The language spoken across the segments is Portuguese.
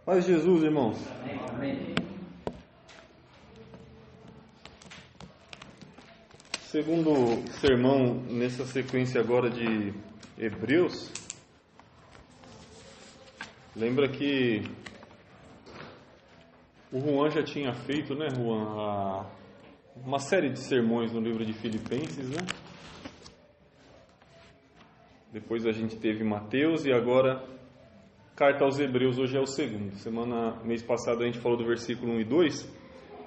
Paz de Jesus, irmãos. Amém. Segundo sermão nessa sequência agora de Hebreus, lembra que o Juan já tinha feito, né, Juan, uma série de sermões no livro de Filipenses, né? Depois a gente teve Mateus e agora Carta aos Hebreus, hoje é o segundo. Mês passado a gente falou do versículo 1 e 2,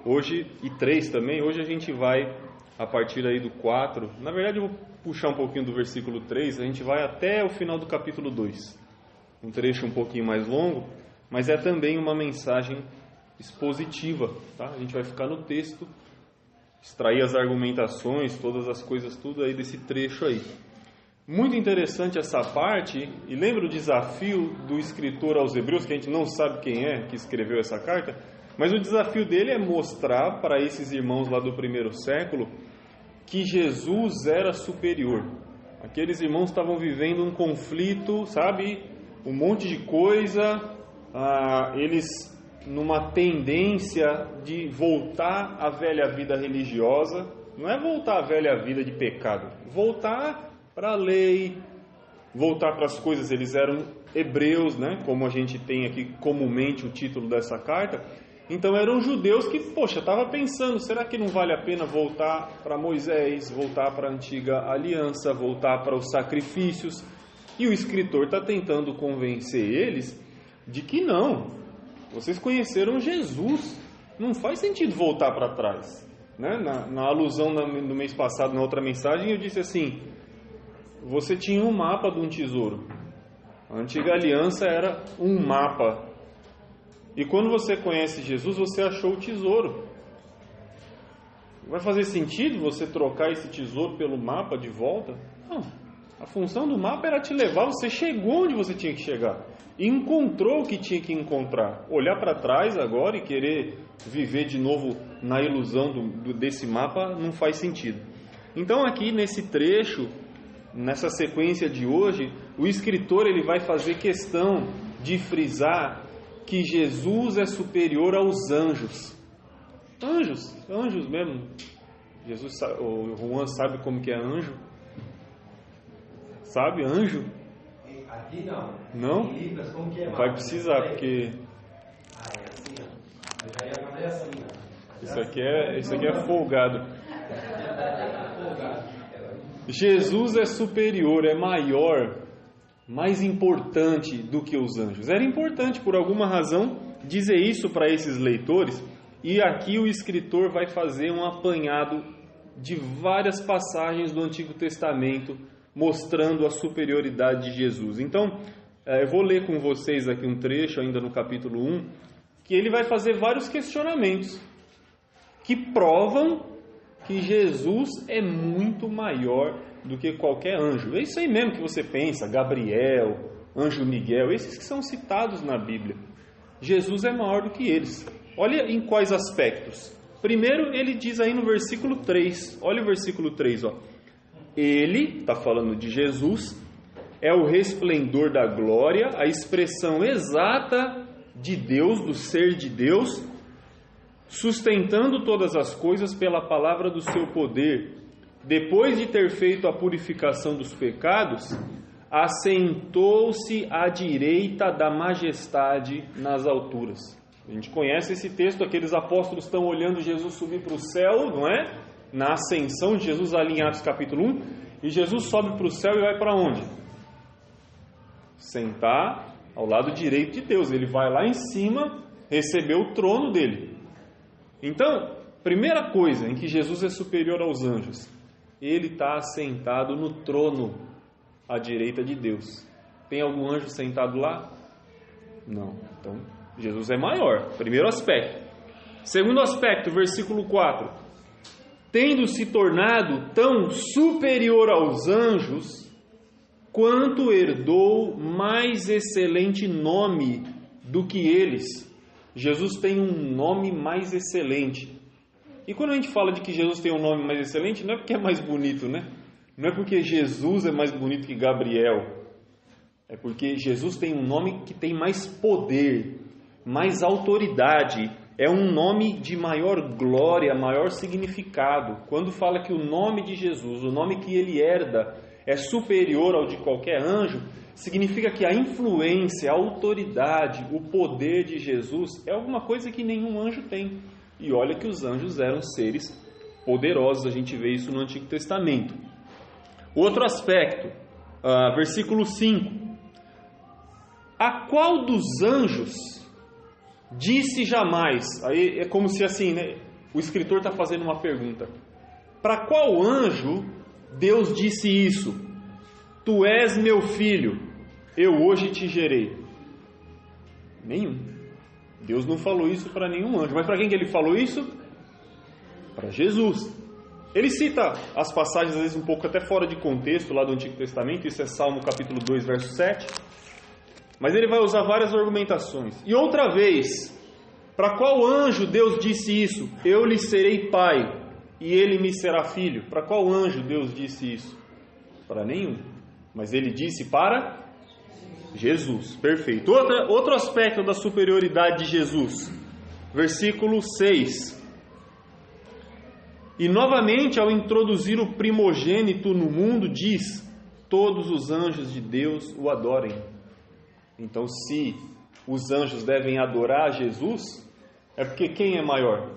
hoje, e 3 também. Hoje a gente vai, a partir aí do 4, na verdade eu vou puxar um pouquinho do versículo 3, a gente vai até o final do capítulo 2. Um trecho um pouquinho mais longo, mas é também uma mensagem expositiva, tá? A gente vai ficar no texto, extrair as argumentações, todas as coisas, tudo aí desse trecho aí. Muito interessante essa parte, e lembra o desafio do escritor aos Hebreus, que a gente não sabe quem é que escreveu essa carta, mas o desafio dele é mostrar para esses irmãos lá do primeiro século que Jesus era superior. Aqueles irmãos estavam vivendo um conflito, sabe, um monte de coisa, eles numa tendência de voltar à velha vida religiosa, não é voltar à velha vida de pecado, voltar para a lei, voltar para as coisas. Eles eram hebreus, né? Como a gente tem aqui comumente o título dessa carta. Então eram judeus que, estava pensando, será que não vale a pena voltar para Moisés, voltar para a antiga aliança, voltar para os sacrifícios? E o escritor está tentando convencer eles de que não. Vocês conheceram Jesus, não faz sentido voltar para trás, né? Na alusão no mês passado, na outra mensagem, eu disse assim: você tinha um mapa de um tesouro. A antiga aliança era um mapa. E quando você conhece Jesus, você achou o tesouro. Vai fazer sentido você trocar esse tesouro pelo mapa de volta? Não. A função do mapa era te levar, você chegou onde você tinha que chegar. E encontrou o que tinha que encontrar. Olhar para trás agora e querer viver de novo na ilusão desse mapa não faz sentido. Então aqui nesse trecho, nessa sequência de hoje, o escritor ele vai fazer questão de frisar que Jesus é superior aos anjos. Anjos mesmo. O Juan sabe como que é anjo? Sabe, anjo? Aqui não. Não? Em Libras, como que é? Vai precisar, porque é assim, ó. Eu já ia fazer assim, ó. Isso aqui é folgado. Jesus é superior, é maior, mais importante do que os anjos. Era importante, por alguma razão, dizer isso para esses leitores, e aqui o escritor vai fazer um apanhado de várias passagens do Antigo Testamento, mostrando a superioridade de Jesus. Então, eu vou ler com vocês aqui um trecho, ainda no capítulo 1, que ele vai fazer vários questionamentos, que provam que Jesus é muito maior do que qualquer anjo. É isso aí mesmo que você pensa, Gabriel, anjo Miguel, esses que são citados na Bíblia. Jesus é maior do que eles. Olha em quais aspectos. Primeiro, ele diz aí no versículo 3, olha o versículo 3, ó. Ele, está falando de Jesus, é o resplendor da glória, a expressão exata de Deus, do ser de Deus, sustentando todas as coisas pela palavra do seu poder. Depois de ter feito a purificação dos pecados, assentou-se à direita da majestade nas alturas. A gente conhece esse texto, aqueles apóstolos estão olhando Jesus subir para o céu, não é? Na ascensão de Jesus, ali em Atos capítulo 1, e Jesus sobe para o céu e vai para onde? Sentar ao lado direito de Deus. Ele vai lá em cima receber o trono dele. Então, primeira coisa em que Jesus é superior aos anjos, ele está assentado no trono à direita de Deus. Tem algum anjo sentado lá? Não. Então, Jesus é maior. Primeiro aspecto. Segundo aspecto, versículo 4. Tendo se tornado tão superior aos anjos, quanto herdou mais excelente nome do que eles. Jesus tem um nome mais excelente. E quando a gente fala de que Jesus tem um nome mais excelente, não é porque é mais bonito, né? Não é porque Jesus é mais bonito que Gabriel. É porque Jesus tem um nome que tem mais poder, mas autoridade é um nome de maior glória, maior significado. Quando fala que o nome de Jesus, o nome que ele herda, é superior ao de qualquer anjo, significa que a influência, a autoridade, o poder de Jesus é alguma coisa que nenhum anjo tem. E olha que os anjos eram seres poderosos, a gente vê isso no Antigo Testamento. Outro aspecto, versículo 5. A qual dos anjos disse jamais? Aí é como se assim, né? O escritor está fazendo uma pergunta. Para qual anjo Deus disse isso? Tu és meu filho, eu hoje te gerei. Nenhum. Deus não falou isso para nenhum anjo. Mas para quem que ele falou isso? Para Jesus. Ele cita as passagens, às vezes um pouco até fora de contexto, lá do Antigo Testamento. Isso é Salmo capítulo 2, verso 7. Mas ele vai usar várias argumentações. E outra vez, para qual anjo Deus disse isso? Eu lhe serei pai, e ele me será filho. Para qual anjo Deus disse isso? Para nenhum. Mas ele disse para Jesus. Perfeito. Outro aspecto da superioridade de Jesus. Versículo 6. E novamente, ao introduzir o primogênito no mundo, diz: todos os anjos de Deus o adorem. Então, se os anjos devem adorar Jesus, é porque quem é maior?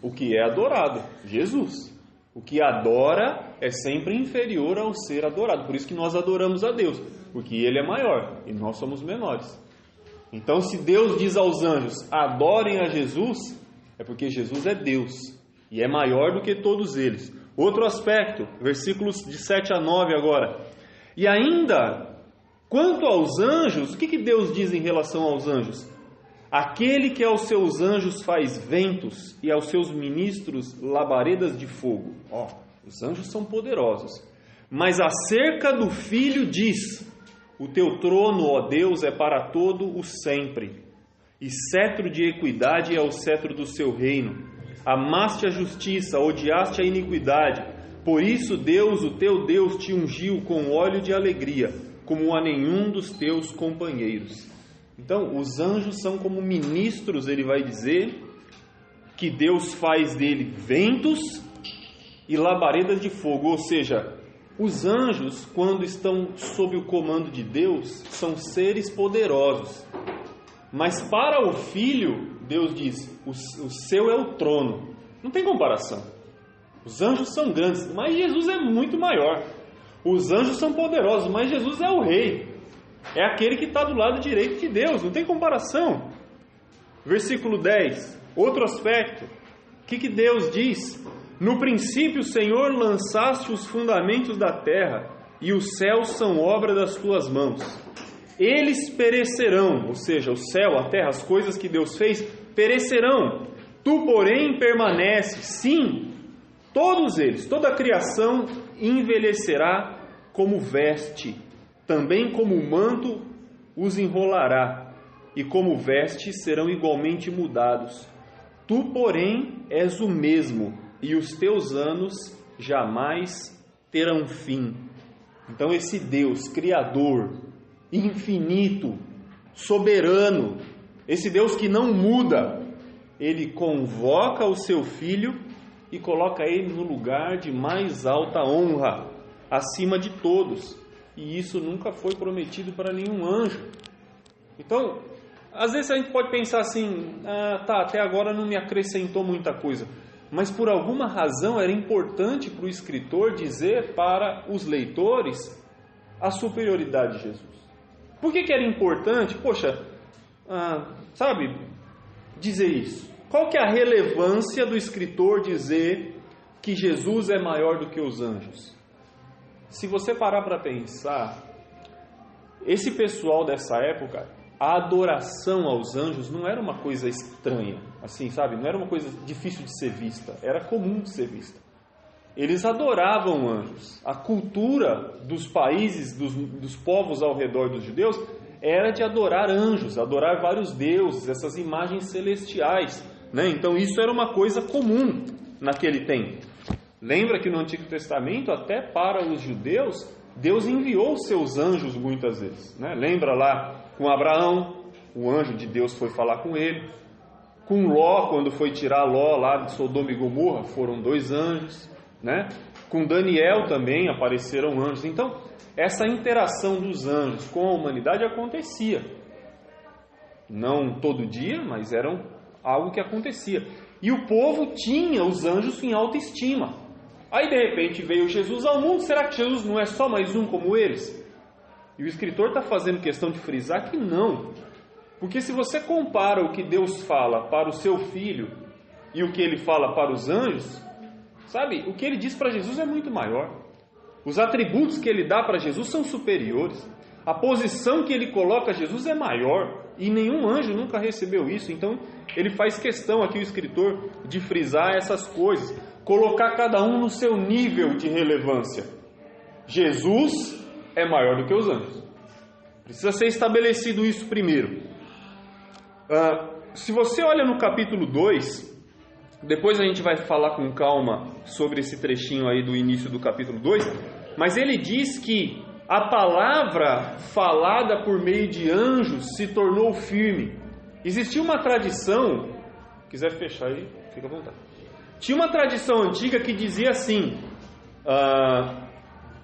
O que é adorado, Jesus. O que adora é sempre inferior ao ser adorado. Por isso que nós adoramos a Deus, porque Ele é maior e nós somos menores. Então, se Deus diz aos anjos, adorem a Jesus, é porque Jesus é Deus e é maior do que todos eles. Outro aspecto, versículos de 7 a 9 agora. E ainda, quanto aos anjos, o que Deus diz em relação aos anjos? Aquele que aos seus anjos faz ventos e aos seus ministros labaredas de fogo. Os anjos são poderosos. Mas acerca do Filho diz: o teu trono, ó Deus, é para todo o sempre, e cetro de equidade é o cetro do seu reino. Amaste a justiça, odiaste a iniquidade. Por isso Deus, o teu Deus, te ungiu com óleo de alegria, como a nenhum dos teus companheiros. Então, os anjos são como ministros, ele vai dizer, que Deus faz dele ventos e labaredas de fogo. Ou seja, os anjos, quando estão sob o comando de Deus, são seres poderosos. Mas para o Filho, Deus diz, o seu é o trono. Não tem comparação. Os anjos são grandes, mas Jesus é muito maior. Os anjos são poderosos, mas Jesus é o rei. É aquele que está do lado direito de Deus, não tem comparação. Versículo 10, outro aspecto. O que Deus diz? No princípio, Senhor, lançaste os fundamentos da terra, e os céus são obra das tuas mãos. Eles perecerão, ou seja, o céu, a terra, as coisas que Deus fez, perecerão. Tu, porém, permaneces. Sim, todos eles, toda a criação envelhecerá como veste. Também como manto os enrolará, e como veste serão igualmente mudados. Tu, porém, és o mesmo, e os teus anos jamais terão fim. Então esse Deus criador, infinito, soberano, esse Deus que não muda, ele convoca o seu Filho e coloca ele no lugar de mais alta honra, acima de todos. E isso nunca foi prometido para nenhum anjo. Então, às vezes a gente pode pensar assim, até agora não me acrescentou muita coisa. Mas por alguma razão era importante para o escritor dizer para os leitores a superioridade de Jesus. Por que era importante? Dizer isso. Qual que é a relevância do escritor dizer que Jesus é maior do que os anjos? Se você parar para pensar, esse pessoal dessa época, a adoração aos anjos não era uma coisa estranha, assim, sabe? Não era uma coisa difícil de ser vista, era comum de ser vista. Eles adoravam anjos. A cultura dos países, dos povos ao redor dos judeus, era de adorar anjos, adorar vários deuses, essas imagens celestiais, né? Então isso era uma coisa comum naquele tempo. Lembra que no Antigo Testamento, até para os judeus, Deus enviou seus anjos muitas vezes, né? Lembra lá com Abraão, o anjo de Deus foi falar com ele. Com Ló, quando foi tirar Ló lá de Sodoma e Gomorra, foram 2 anjos, né? Com Daniel também apareceram anjos. Então, essa interação dos anjos com a humanidade acontecia. Não todo dia, mas era algo que acontecia. E o povo tinha os anjos em alta estima. Aí, de repente, veio Jesus ao mundo. Será que Jesus não é só mais um como eles? E o escritor está fazendo questão de frisar que não. Porque se você compara o que Deus fala para o seu filho e o que ele fala para os anjos, sabe, o que ele diz para Jesus é muito maior. Os atributos que ele dá para Jesus são superiores. A posição que ele coloca a Jesus é maior. E nenhum anjo nunca recebeu isso. Então, ele faz questão aqui, o escritor, de frisar essas coisas. Colocar cada um no seu nível de relevância. Jesus é maior do que os anjos. Precisa ser estabelecido isso primeiro. Se você olha no capítulo 2, depois a gente vai falar com calma sobre esse trechinho aí do início do capítulo 2, mas ele diz que a palavra falada por meio de anjos se tornou firme. Existia uma tradição, quiser fechar aí, fica à vontade. Tinha uma tradição antiga que dizia assim,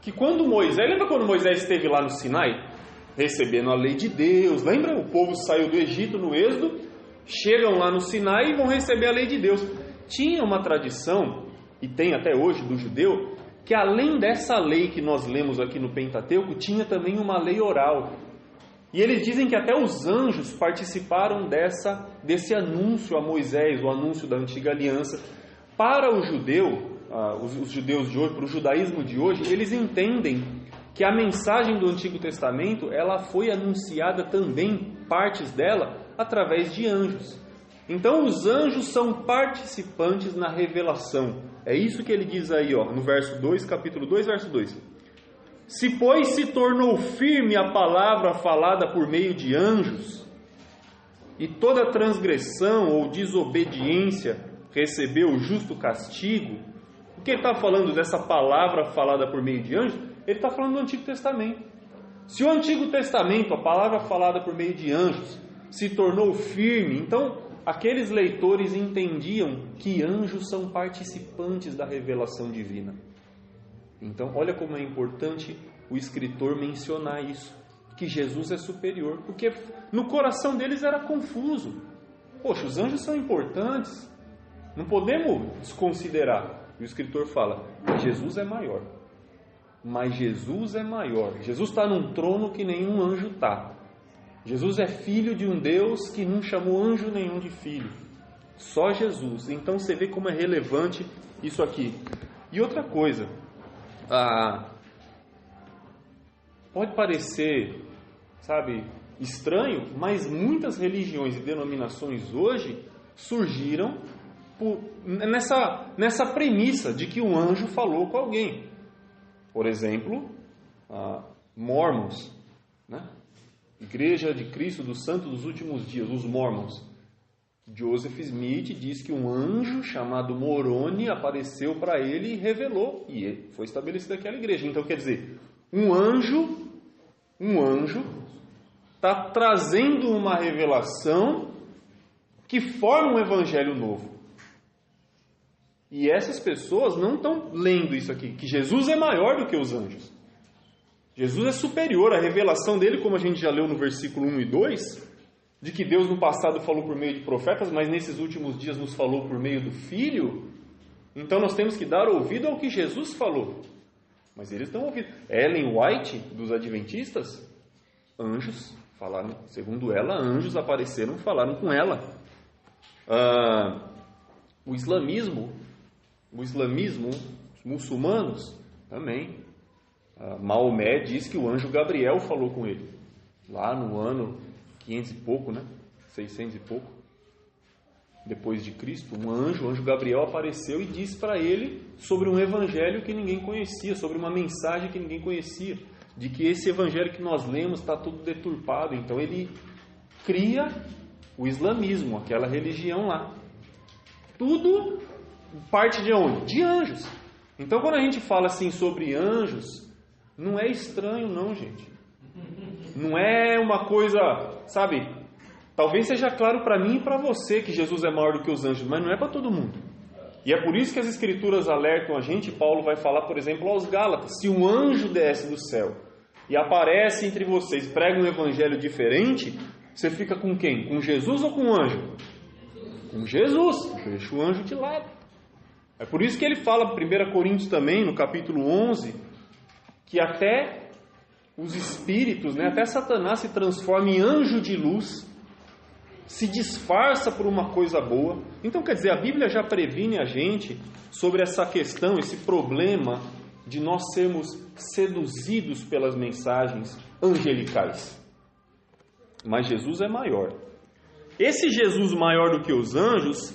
que quando Moisés, lembra quando Moisés esteve lá no Sinai? Recebendo a lei de Deus, lembra? O povo saiu do Egito no Êxodo, chegam lá no Sinai e vão receber a lei de Deus. Tinha uma tradição, e tem até hoje do judeu, que além dessa lei que nós lemos aqui no Pentateuco, tinha também uma lei oral. E eles dizem que até os anjos participaram desse anúncio a Moisés, o anúncio da antiga aliança. Para o judeu, os judeus de hoje, para o judaísmo de hoje, eles entendem que a mensagem do Antigo Testamento, ela foi anunciada também, partes dela, através de anjos. Então os anjos são participantes na revelação. É isso que ele diz aí, no verso 2, capítulo 2, verso 2. Se, pois, se tornou firme a palavra falada por meio de anjos, e toda transgressão ou desobediência recebeu o justo castigo, o que ele está falando dessa palavra falada por meio de anjos? Ele está falando do Antigo Testamento. Se o Antigo Testamento, a palavra falada por meio de anjos, se tornou firme, então aqueles leitores entendiam que anjos são participantes da revelação divina. Então, olha como é importante o escritor mencionar isso, que Jesus é superior, porque no coração deles era confuso. Poxa, os anjos são importantes, não podemos desconsiderar. E o escritor fala, Jesus é maior. Mas Jesus é maior. Jesus está num trono que nenhum anjo está. Jesus é filho de um Deus que não chamou anjo nenhum de filho. Só Jesus. Então você vê como é relevante isso aqui. E outra coisa, pode parecer, estranho, mas muitas religiões e denominações hoje surgiram nessa premissa de que um anjo falou com alguém. Por exemplo, Mormons, né? Igreja de Cristo dos Santos dos Últimos Dias, os Mormons. Joseph Smith diz que um anjo chamado Moroni apareceu para ele e revelou, e foi estabelecida aquela igreja. Então quer dizer, um anjo está trazendo uma revelação que forma um evangelho novo. E essas pessoas não estão lendo isso aqui, que Jesus é maior do que os anjos. Jesus é superior. A revelação dele, como a gente já leu no versículo 1 e 2, de que Deus no passado falou por meio de profetas, mas nesses últimos dias nos falou por meio do Filho. Então nós temos que dar ouvido ao que Jesus falou. Mas eles estão ouvindo. Ellen White, dos Adventistas, anjos falaram, segundo ela, anjos apareceram e falaram com ela. O islamismo, os muçulmanos também. Maomé diz que o anjo Gabriel falou com ele, lá no ano 500 e pouco, 600 e pouco, depois de Cristo. O anjo Gabriel apareceu e disse para ele sobre um evangelho que ninguém conhecia, sobre uma mensagem que ninguém conhecia, de que esse evangelho que nós lemos está tudo deturpado. Então ele cria o islamismo, aquela religião lá. Tudo parte de onde? De anjos. Então quando a gente fala assim sobre anjos, não é estranho não, gente. Não é uma coisa, Talvez seja claro para mim e para você que Jesus é maior do que os anjos, mas não é para todo mundo. E é por isso que as Escrituras alertam a gente. Paulo vai falar, por exemplo, aos Gálatas: se um anjo desce do céu e aparece entre vocês, prega um evangelho diferente, você fica com quem? Com Jesus ou com o anjo? Com Jesus. Deixa o anjo de lado. É por isso que ele fala, 1 Coríntios também, no capítulo 11, que até os espíritos, até Satanás se transforma em anjo de luz, se disfarça por uma coisa boa. Então, quer dizer, a Bíblia já previne a gente sobre essa questão, esse problema de nós sermos seduzidos pelas mensagens angelicais. Mas Jesus é maior. Esse Jesus maior do que os anjos,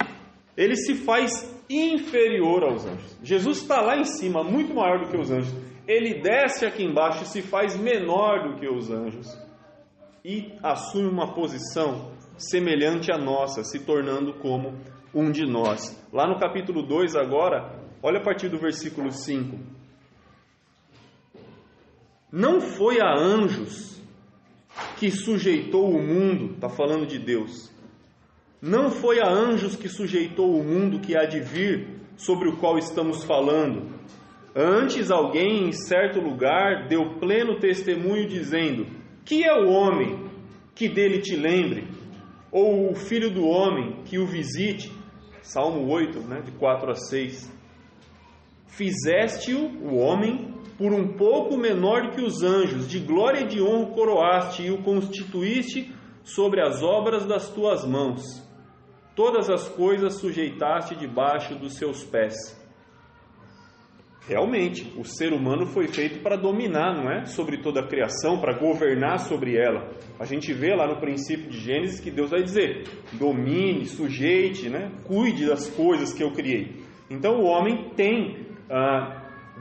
ele se faz inferior aos anjos. Jesus está lá em cima, muito maior do que os anjos. Ele desce aqui embaixo e se faz menor do que os anjos e assume uma posição semelhante à nossa, se tornando como um de nós. Lá no capítulo 2 agora, olha a partir do versículo 5. Não foi a anjos que sujeitou o mundo, está falando de Deus. Não foi a anjos que sujeitou o mundo que há de vir, sobre o qual estamos falando. Antes alguém em certo lugar deu pleno testemunho dizendo: que é o homem que dele te lembre? Ou o filho do homem que o visite? Salmo 8, de 4 a 6. Fizeste-o, o homem, por um pouco menor que os anjos, de glória e de honra o coroaste e o constituíste sobre as obras das tuas mãos. Todas as coisas sujeitaste debaixo dos seus pés. Realmente, o ser humano foi feito para dominar, não é? Sobre toda a criação, para governar sobre ela. A gente vê lá no princípio de Gênesis que Deus vai dizer: domine, sujeite, cuide das coisas que eu criei. Então o homem tem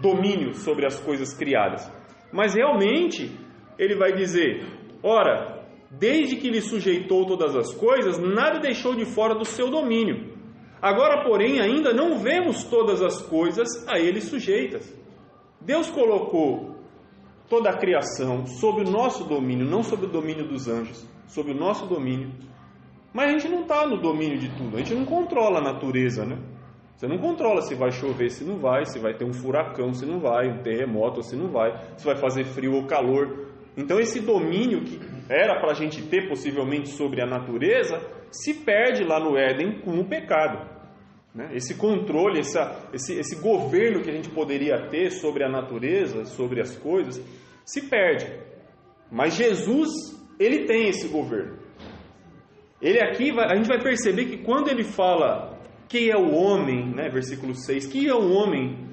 domínio sobre as coisas criadas. Mas realmente, ele vai dizer: ora, desde que lhe sujeitou todas as coisas, nada deixou de fora do seu domínio. Agora, porém, ainda não vemos todas as coisas a ele sujeitas. Deus colocou toda a criação sob o nosso domínio, não sob o domínio dos anjos, sob o nosso domínio. Mas a gente não está no domínio de tudo, a gente não controla a natureza, Você não controla se vai chover, se não vai, se vai ter um furacão, se não vai, um terremoto, se não vai, se vai fazer frio ou calor. Então esse domínio que era para a gente ter possivelmente sobre a natureza, se perde lá no Éden com o pecado. Esse controle, esse governo que a gente poderia ter sobre a natureza, sobre as coisas, se perde. Mas Jesus, ele tem esse governo. Ele aqui, a gente vai perceber que quando ele fala que é o homem, versículo 6, que é o homem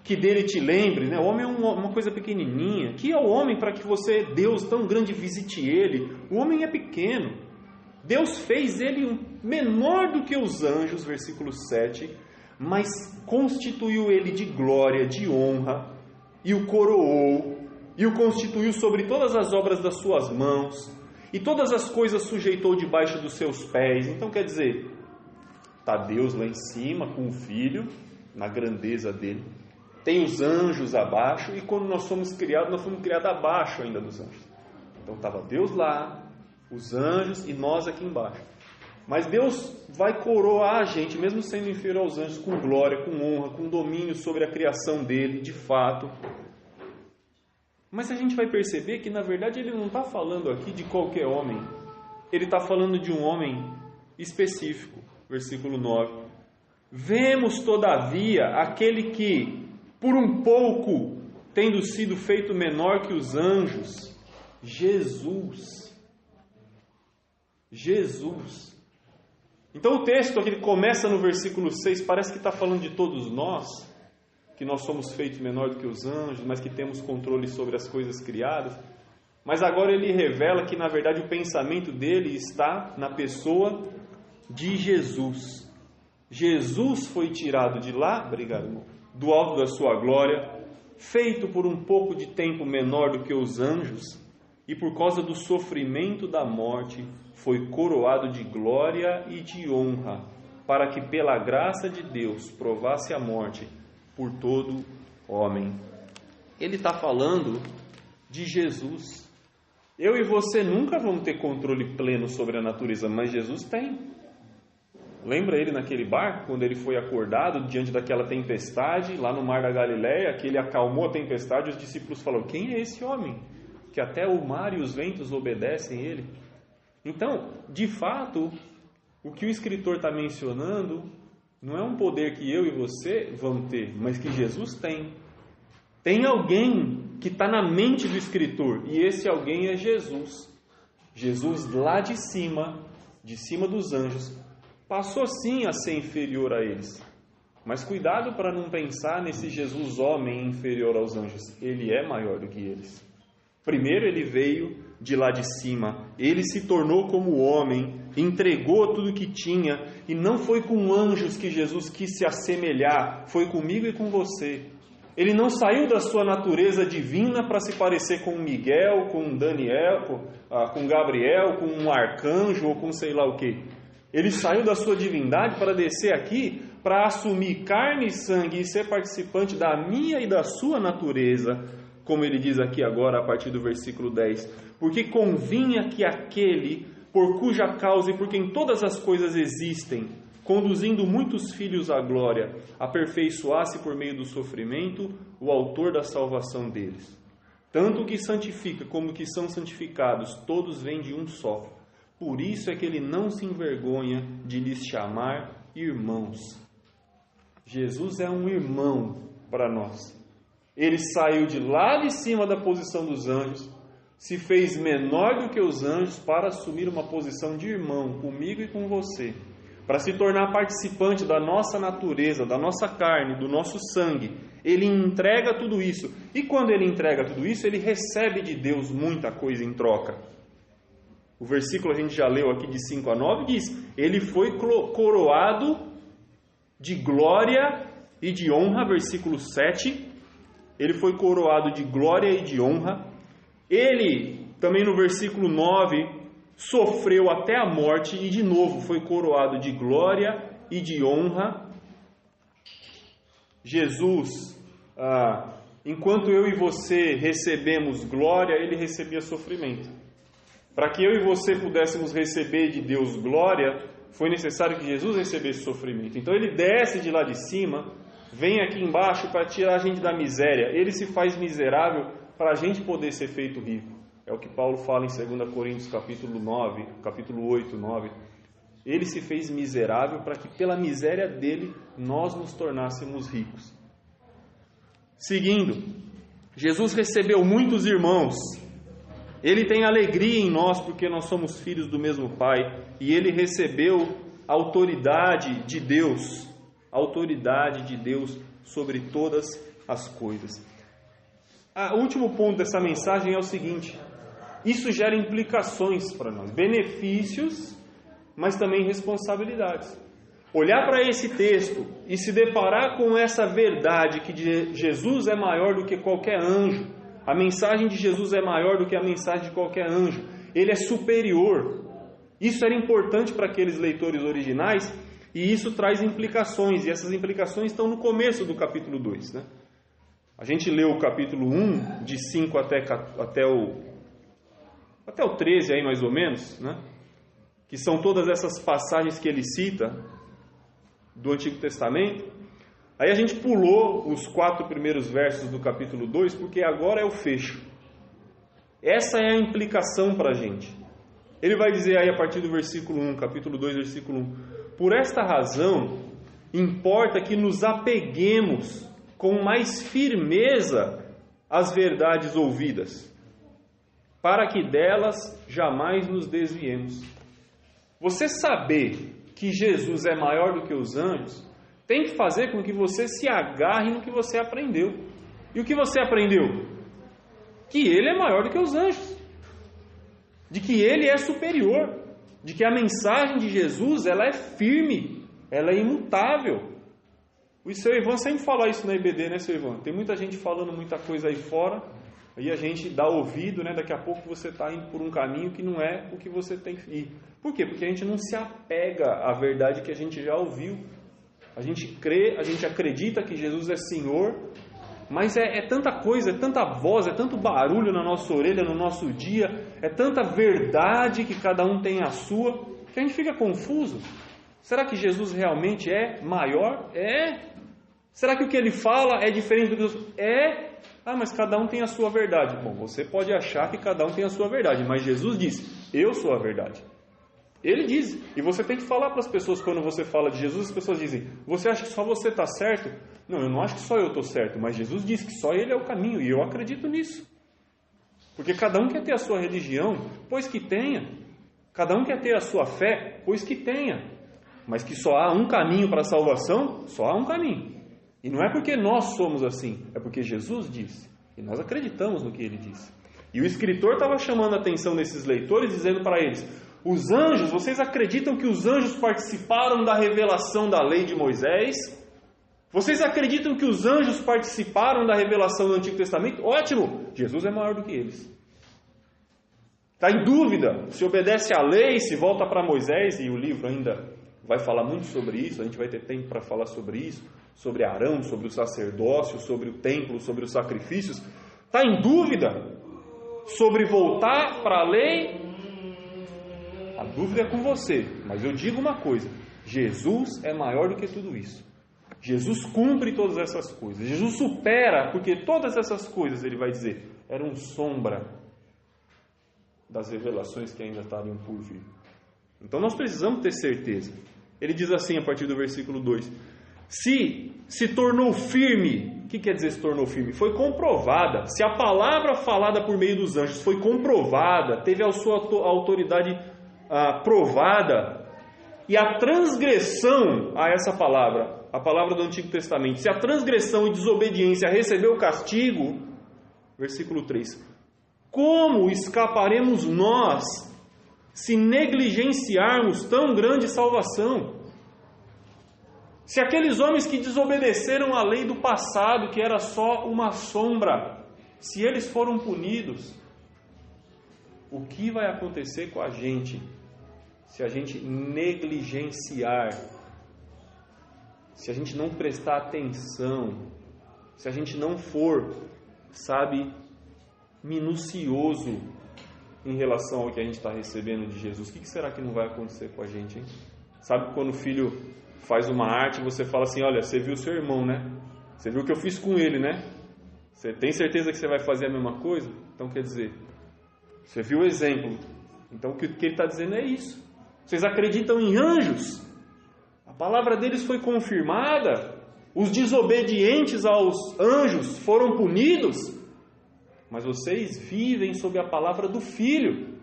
que dele te lembre, o homem é uma coisa pequenininha, que é o homem para que você, Deus tão grande, visite ele. O homem é pequeno. Deus fez ele menor do que os anjos, versículo 7, mas constituiu ele de glória, de honra, e o coroou, e o constituiu sobre todas as obras das suas mãos, e todas as coisas sujeitou debaixo dos seus pés. Então quer dizer, está Deus lá em cima com o Filho, na grandeza dele, tem os anjos abaixo, e quando nós fomos criados abaixo ainda dos anjos. Então estava Deus lá, os anjos e nós aqui embaixo. Mas Deus vai coroar a gente, mesmo sendo inferior aos anjos, com glória, com honra, com domínio sobre a criação dele, de fato. Mas a gente vai perceber que, na verdade, ele não está falando aqui de qualquer homem. Ele está falando de um homem específico. Versículo 9. Vemos, todavia, aquele que, por um pouco, tendo sido feito menor que os anjos, Jesus. Então o texto aqui começa no versículo 6, parece que está falando de todos nós, que nós somos feitos menor do que os anjos, mas que temos controle sobre as coisas criadas. Mas agora ele revela que na verdade o pensamento dele está na pessoa de Jesus. Jesus foi tirado de lá, obrigado, irmão, do alto da sua glória, feito por um pouco de tempo menor do que os anjos, e por causa do sofrimento da morte, foi coroado de glória e de honra, para que pela graça de Deus provasse a morte por todo homem. Ele está falando de Jesus. Eu e você nunca vamos ter controle pleno sobre a natureza, mas Jesus tem. Lembra ele naquele barco, quando ele foi acordado diante daquela tempestade, lá no mar da Galileia, que ele acalmou a tempestade, os discípulos falaram: quem é esse homem? Que até o mar e os ventos obedecem ele. Então, de fato, o que o escritor está mencionando não é um poder que eu e você vamos ter, mas que Jesus tem. Tem alguém que está na mente do escritor, e esse alguém é Jesus. Jesus lá de cima dos anjos, passou sim a ser inferior a eles. Mas cuidado para não pensar nesse Jesus homem inferior aos anjos. Ele é maior do que eles. Primeiro ele veio de lá de cima, ele se tornou como homem, entregou tudo que tinha, e não foi com anjos que Jesus quis se assemelhar, foi comigo e com você. Ele não saiu da sua natureza divina para se parecer com Miguel, com Daniel, com Gabriel, com um arcanjo ou com sei lá o que. Ele saiu da sua divindade para descer aqui, para assumir carne e sangue e ser participante da minha e da sua natureza, como ele diz aqui agora a partir do versículo 10. Porque convinha que aquele, por cuja causa e por quem todas as coisas existem, conduzindo muitos filhos à glória, aperfeiçoasse por meio do sofrimento o autor da salvação deles. Tanto o que santifica como o que são santificados, todos vêm de um só. Por isso é que ele não se envergonha de lhes chamar irmãos. Jesus é um irmão para nós. Ele saiu de lá de cima da posição dos anjos, se fez menor do que os anjos para assumir uma posição de irmão comigo e com você, para se tornar participante da nossa natureza, da nossa carne, do nosso sangue. Ele entrega tudo isso. E quando ele entrega tudo isso, ele recebe de Deus muita coisa em troca. O versículo a gente já leu aqui de 5 a 9, diz: ele foi coroado de glória e de honra, versículo 7. Ele foi coroado de glória e de honra. Ele, também no versículo 9, sofreu até a morte e de novo foi coroado de glória e de honra. Jesus, enquanto eu e você recebemos glória, ele recebia sofrimento. Para que eu e você pudéssemos receber de Deus glória, foi necessário que Jesus recebesse sofrimento. Então ele desce de lá de cima, vem aqui embaixo para tirar a gente da miséria. Ele se faz miserável para a gente poder ser feito rico. É o que Paulo fala em 2 Coríntios capítulo 8, 9. Ele se fez miserável para que pela miséria dele nós nos tornássemos ricos. Seguindo, Jesus recebeu muitos irmãos. Ele tem alegria em nós porque nós somos filhos do mesmo Pai. E ele recebeu a autoridade de Deus. A autoridade de Deus sobre todas as coisas. O último ponto dessa mensagem é o seguinte: isso gera implicações para nós, benefícios, mas também responsabilidades. Olhar para esse texto e se deparar com essa verdade que Jesus é maior do que qualquer anjo. A mensagem de Jesus é maior do que a mensagem de qualquer anjo. Ele é superior. Isso era importante para aqueles leitores originais e isso traz implicações. E essas implicações estão no começo do capítulo 2, né? A gente leu o capítulo 1, de 5 até o 13 aí mais ou menos, né? Que são todas essas passagens que ele cita do Antigo Testamento. Aí a gente pulou os 4 primeiros versos do capítulo 2, porque agora é o fecho. Essa é a implicação para a gente. Ele vai dizer aí a partir do versículo 1, capítulo 2, versículo 1: por esta razão, importa que nos apeguemos com mais firmeza às verdades ouvidas, para que delas jamais nos desviemos. Você saber que Jesus é maior do que os anjos tem que fazer com que você se agarre no que você aprendeu. E o que você aprendeu? Que ele é maior do que os anjos, de que ele é superior, de que a mensagem de Jesus ela é firme, ela é imutável. O seu Ivan sempre fala isso na IBD, né, seu Ivan? Tem muita gente falando muita coisa aí fora, e a gente dá ouvido, né? Daqui a pouco você está indo por um caminho que não é o que você tem que ir. Por quê? Porque a gente não se apega à verdade que a gente já ouviu. A gente crê, a gente acredita que Jesus é Senhor, Mas é tanta coisa, é tanta voz, é tanto barulho na nossa orelha, no nosso dia, é tanta verdade que cada um tem a sua, que a gente fica confuso. Será que Jesus realmente é maior? É. Será que o que ele fala é diferente do que Deus? É. Ah, mas cada um tem a sua verdade. Bom, você pode achar que cada um tem a sua verdade, mas Jesus diz, eu sou a verdade. Ele diz, e você tem que falar para as pessoas, quando você fala de Jesus, as pessoas dizem, você acha que só você está certo? Não, eu não acho que só eu estou certo, mas Jesus diz que só Ele é o caminho, e eu acredito nisso. Porque cada um quer ter a sua religião, pois que tenha. Cada um quer ter a sua fé, pois que tenha. Mas que só há um caminho para a salvação, só há um caminho. E não é porque nós somos assim, é porque Jesus disse, e nós acreditamos no que Ele disse. E o escritor estava chamando a atenção desses leitores, dizendo para eles, os anjos, vocês acreditam que os anjos participaram da revelação da lei de Moisés? Vocês acreditam que os anjos participaram da revelação do Antigo Testamento? Ótimo! Jesus é maior do que eles. Está em dúvida se obedece à lei, se volta para Moisés, e o livro ainda vai falar muito sobre isso, a gente vai ter tempo para falar sobre isso, sobre Arão, sobre o sacerdócio, sobre o templo, sobre os sacrifícios. Está em dúvida sobre voltar para a lei? A dúvida é com você, mas eu digo uma coisa, Jesus é maior do que tudo isso. Jesus cumpre todas essas coisas, Jesus supera, porque todas essas coisas, ele vai dizer, eram sombra das revelações que ainda estavam por vir. Então nós precisamos ter certeza. Ele diz assim a partir do versículo 2, se tornou firme, o que quer dizer se tornou firme? Foi comprovada, se a palavra falada por meio dos anjos foi comprovada, teve a sua autoridade provada, e a transgressão a essa palavra, a palavra do Antigo Testamento, se a transgressão e desobediência recebeu castigo, versículo 3, como escaparemos nós se negligenciarmos tão grande salvação? Se aqueles homens que desobedeceram a lei do passado, que era só uma sombra, se eles foram punidos, o que vai acontecer com a gente se a gente negligenciar, se a gente não prestar atenção, se a gente não for, minucioso em relação ao que a gente está recebendo de Jesus? O que será que não vai acontecer com a gente, hein? Sabe quando o filho faz uma arte e você fala assim, olha, você viu seu irmão, né? Você viu o que eu fiz com ele, né? Você tem certeza que você vai fazer a mesma coisa? Então quer dizer, você viu o exemplo. Então o que ele está dizendo é isso. Vocês acreditam em anjos? A palavra deles foi confirmada. Os desobedientes aos anjos foram punidos. Mas vocês vivem sob a palavra do Filho.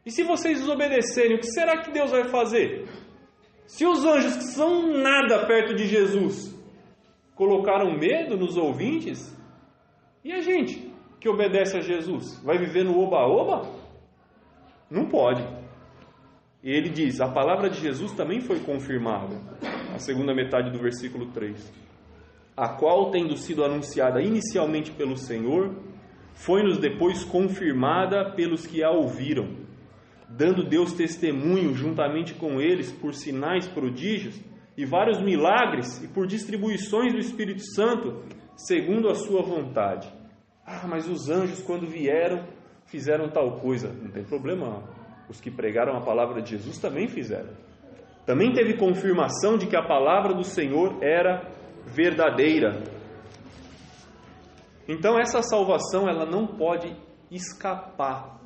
E se vocês desobedecerem, o que será que Deus vai fazer? Se os anjos, que são nada perto de Jesus, colocaram medo nos ouvintes, e a gente que obedece a Jesus, vai viver no oba-oba? Não pode. E ele diz, a palavra de Jesus também foi confirmada, a segunda metade do versículo 3, a qual, tendo sido anunciada inicialmente pelo Senhor, foi-nos depois confirmada pelos que a ouviram, dando Deus testemunho juntamente com eles por sinais, prodígios e vários milagres e por distribuições do Espírito Santo, segundo a sua vontade. Ah, mas os anjos quando vieram, fizeram tal coisa. Não tem problema, os que pregaram a palavra de Jesus também fizeram. Também teve confirmação de que a palavra do Senhor era verdadeira. Então essa salvação, ela não pode escapar.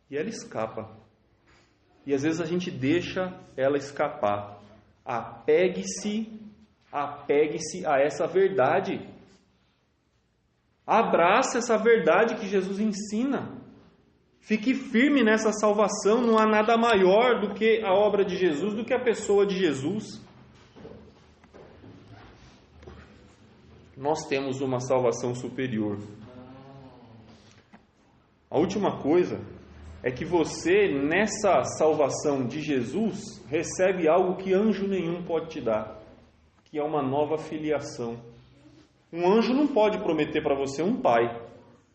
E ela escapa. E às vezes a gente deixa ela escapar. Apegue-se a essa verdade. Abrace essa verdade que Jesus ensina. Fique firme nessa salvação. Não há nada maior do que a obra de Jesus, do que a pessoa de Jesus. Nós temos uma salvação superior. A última coisa é que você, nessa salvação de Jesus, recebe algo que anjo nenhum pode te dar, que é uma nova filiação. Um anjo não pode prometer para você um pai,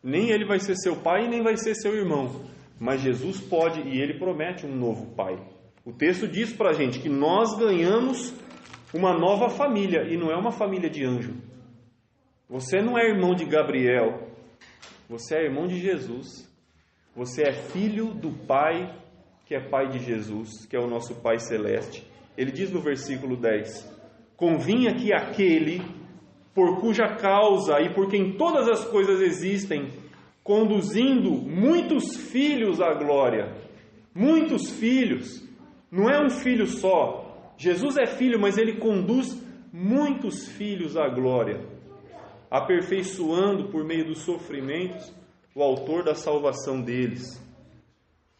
nem ele vai ser seu pai, nem vai ser seu irmão, mas Jesus pode, e ele promete um novo pai. O texto diz para a gente que nós ganhamos uma nova família, e não é uma família de anjo. Você não é irmão de Gabriel, você é irmão de Jesus. Você é filho do Pai, que é Pai de Jesus, que é o nosso Pai Celeste. Ele diz no versículo 10: convinha que aquele, por cuja causa e por quem todas as coisas existem, conduzindo muitos filhos à glória. Muitos filhos, não é um filho só. Jesus é filho, mas ele conduz muitos filhos à glória, aperfeiçoando por meio dos sofrimentos o autor da salvação deles.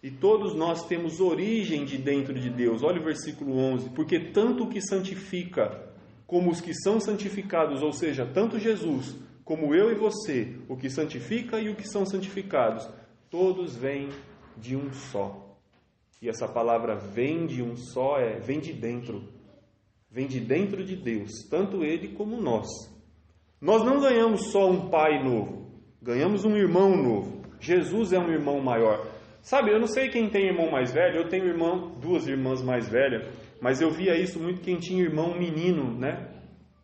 E todos nós temos origem de dentro de Deus. Olha o versículo 11. Porque tanto o que santifica como os que são santificados, ou seja, tanto Jesus como eu e você, o que santifica e o que são santificados, todos vêm de um só. E essa palavra vem de um só vem de dentro. Vem de dentro de Deus, tanto Ele como nós. Nós não ganhamos só um pai novo, ganhamos um irmão novo. Jesus é um irmão maior. Sabe, eu não sei quem tem irmão mais velho. Eu tenho duas irmãs mais velhas, mas eu via isso muito quem tinha irmão menino, né?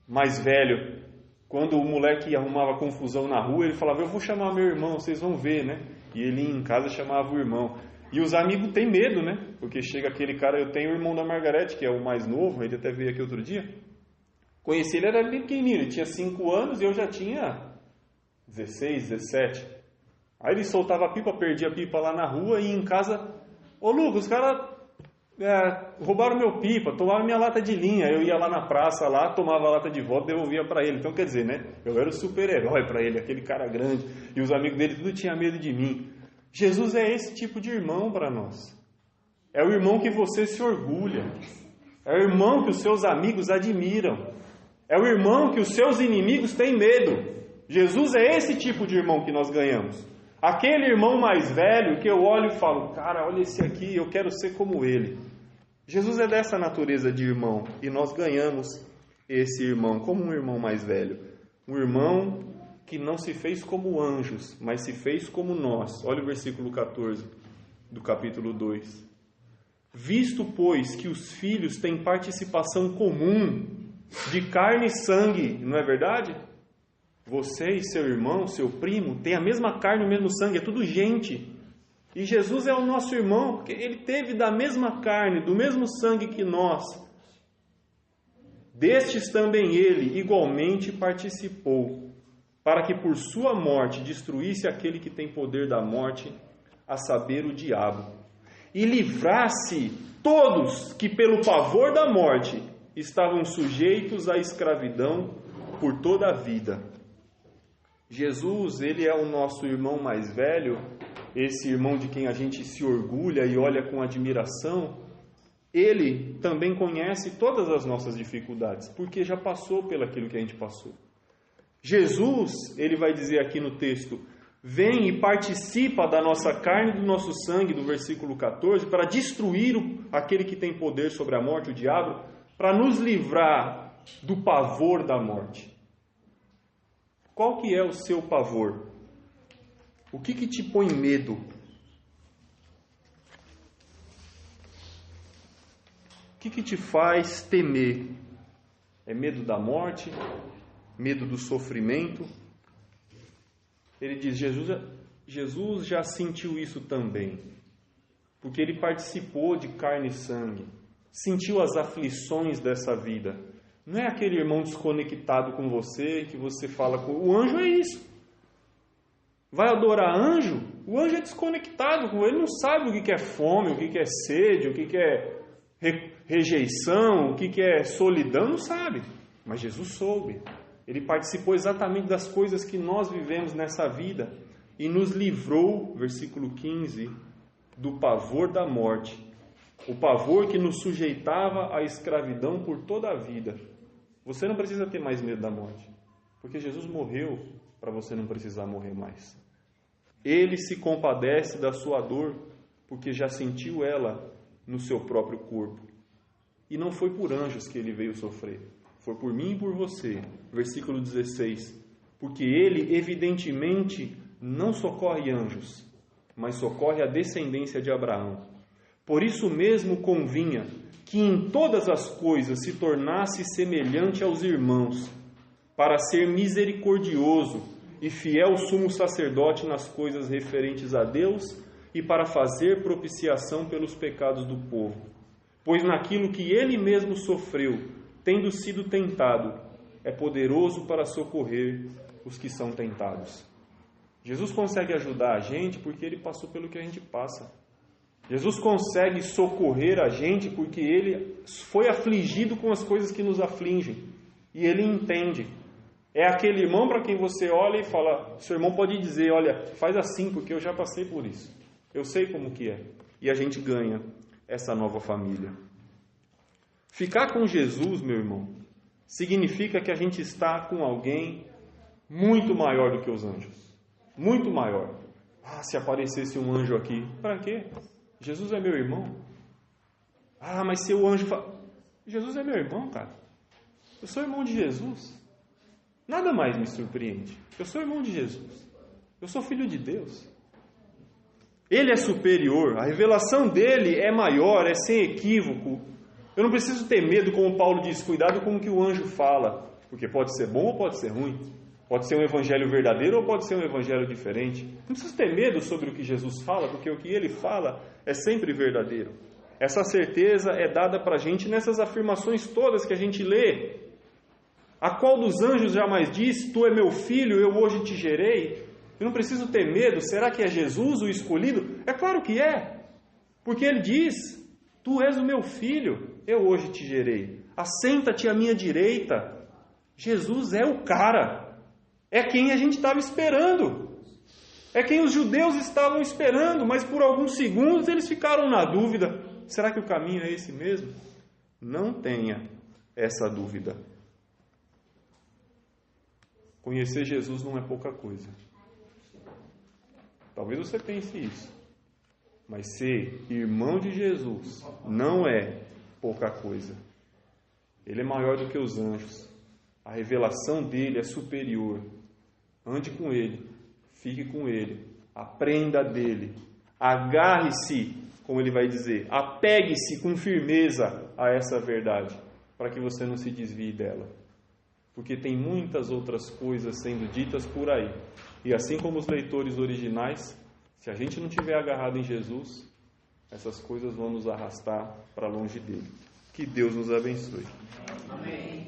Mais velho. Quando o moleque arrumava confusão na rua, ele falava: eu vou chamar meu irmão, vocês vão ver, né? E ele em casa chamava o irmão. E os amigos têm medo, né? Porque chega aquele cara, eu tenho o irmão da Margarete, que é o mais novo, ele até veio aqui outro dia. Conheci ele, era bem pequenininho, ele tinha 5 anos e eu já tinha 16, 17. Aí ele soltava a pipa, perdia a pipa lá na rua e em casa: ô Lucas, os caras roubaram meu pipa, tomaram minha lata de linha. Eu ia lá na praça, lá, tomava a lata de volta e devolvia para ele. Então quer dizer, né? Eu era o super-herói para ele, aquele cara grande. E os amigos dele tudo tinham medo de mim. Jesus é esse tipo de irmão para nós. É o irmão que você se orgulha. É o irmão que os seus amigos admiram. É o irmão que os seus inimigos têm medo. Jesus é esse tipo de irmão que nós ganhamos. Aquele irmão mais velho que eu olho e falo: cara, olha esse aqui, eu quero ser como ele. Jesus é dessa natureza de irmão. E nós ganhamos esse irmão como um irmão mais velho. Um irmão que não se fez como anjos, mas se fez como nós. Olha o versículo 14 do capítulo 2. Visto, pois, que os filhos têm participação comum de carne e sangue, não é verdade? Você e seu irmão, seu primo, têm a mesma carne e o mesmo sangue, é tudo gente. E Jesus é o nosso irmão, porque ele teve da mesma carne, do mesmo sangue que nós. Destes também ele igualmente participou, para que por sua morte destruísse aquele que tem poder da morte, a saber, o diabo, e livrasse todos que pelo pavor da morte estavam sujeitos à escravidão por toda a vida. Jesus, ele é o nosso irmão mais velho, esse irmão de quem a gente se orgulha e olha com admiração. Ele também conhece todas as nossas dificuldades, porque já passou pelaquilo que a gente passou. Jesus, ele vai dizer aqui no texto, vem e participa da nossa carne e do nosso sangue, do versículo 14, para destruir aquele que tem poder sobre a morte, o diabo, para nos livrar do pavor da morte. Qual que é o seu pavor? O que te põe medo? O que te faz temer? É medo da morte? Medo do sofrimento? Ele diz, Jesus já sentiu isso também, porque ele participou de carne e sangue, sentiu as aflições dessa vida. Não é aquele irmão desconectado com você, que você fala com... O anjo é isso. Vai adorar anjo? O anjo é desconectado com ele, não sabe o que é fome, o que é sede, o que é rejeição, o que é solidão, não sabe. Mas Jesus soube. Ele participou exatamente das coisas que nós vivemos nessa vida e nos livrou, versículo 15, do pavor da morte. O pavor que nos sujeitava à escravidão por toda a vida. Você não precisa ter mais medo da morte, porque Jesus morreu para você não precisar morrer mais. Ele se compadece da sua dor, porque já sentiu ela no seu próprio corpo. E não foi por anjos que ele veio sofrer, foi por mim e por você. Versículo 16. Porque ele, evidentemente, não socorre anjos, mas socorre a descendência de Abraão. Por isso mesmo convinha que em todas as coisas se tornasse semelhante aos irmãos, para ser misericordioso e fiel sumo sacerdote nas coisas referentes a Deus e para fazer propiciação pelos pecados do povo. Pois naquilo que ele mesmo sofreu, tendo sido tentado, é poderoso para socorrer os que são tentados. Jesus consegue ajudar a gente porque ele passou pelo que a gente passa. Jesus consegue socorrer a gente porque ele foi afligido com as coisas que nos afligem. E ele entende. É aquele irmão para quem você olha e fala, seu irmão pode dizer, olha, faz assim porque eu já passei por isso. Eu sei como que é. E a gente ganha essa nova família. Ficar com Jesus, meu irmão, significa que a gente está com alguém muito maior do que os anjos. Muito maior. Ah, se aparecesse um anjo aqui, para quê? Jesus é meu irmão. Ah, mas se o anjo fala... Jesus é meu irmão, cara. Eu sou irmão de Jesus. Nada mais me surpreende. Eu sou irmão de Jesus. Eu sou filho de Deus. Ele é superior. A revelação dele é maior, é sem equívoco. Eu não preciso ter medo, como Paulo diz, cuidado com o que o anjo fala. Porque pode ser bom ou pode ser ruim. Pode ser um evangelho verdadeiro ou pode ser um evangelho diferente. Não preciso ter medo sobre o que Jesus fala, porque o que ele fala é sempre verdadeiro. Essa certeza é dada para a gente nessas afirmações todas que a gente lê. A qual dos anjos jamais disse, tu é meu filho, eu hoje te gerei? Eu não preciso ter medo, será que é Jesus o escolhido? É claro que é, porque ele diz, tu és o meu filho, eu hoje te gerei. Assenta-te à minha direita. Jesus é o cara. É quem a gente estava esperando. É quem os judeus estavam esperando, mas por alguns segundos eles ficaram na dúvida. Será que o caminho é esse mesmo? Não tenha essa dúvida. Conhecer Jesus não é pouca coisa. Talvez você pense isso. Mas ser irmão de Jesus não é pouca coisa. Ele é maior do que os anjos. A revelação dele é superior. Ande com ele, fique com ele, aprenda dele, agarre-se, como ele vai dizer, apegue-se com firmeza a essa verdade, para que você não se desvie dela. Porque tem muitas outras coisas sendo ditas por aí. E assim como os leitores originais, se a gente não tiver agarrado em Jesus, essas coisas vão nos arrastar para longe dele. Que Deus nos abençoe. Amém.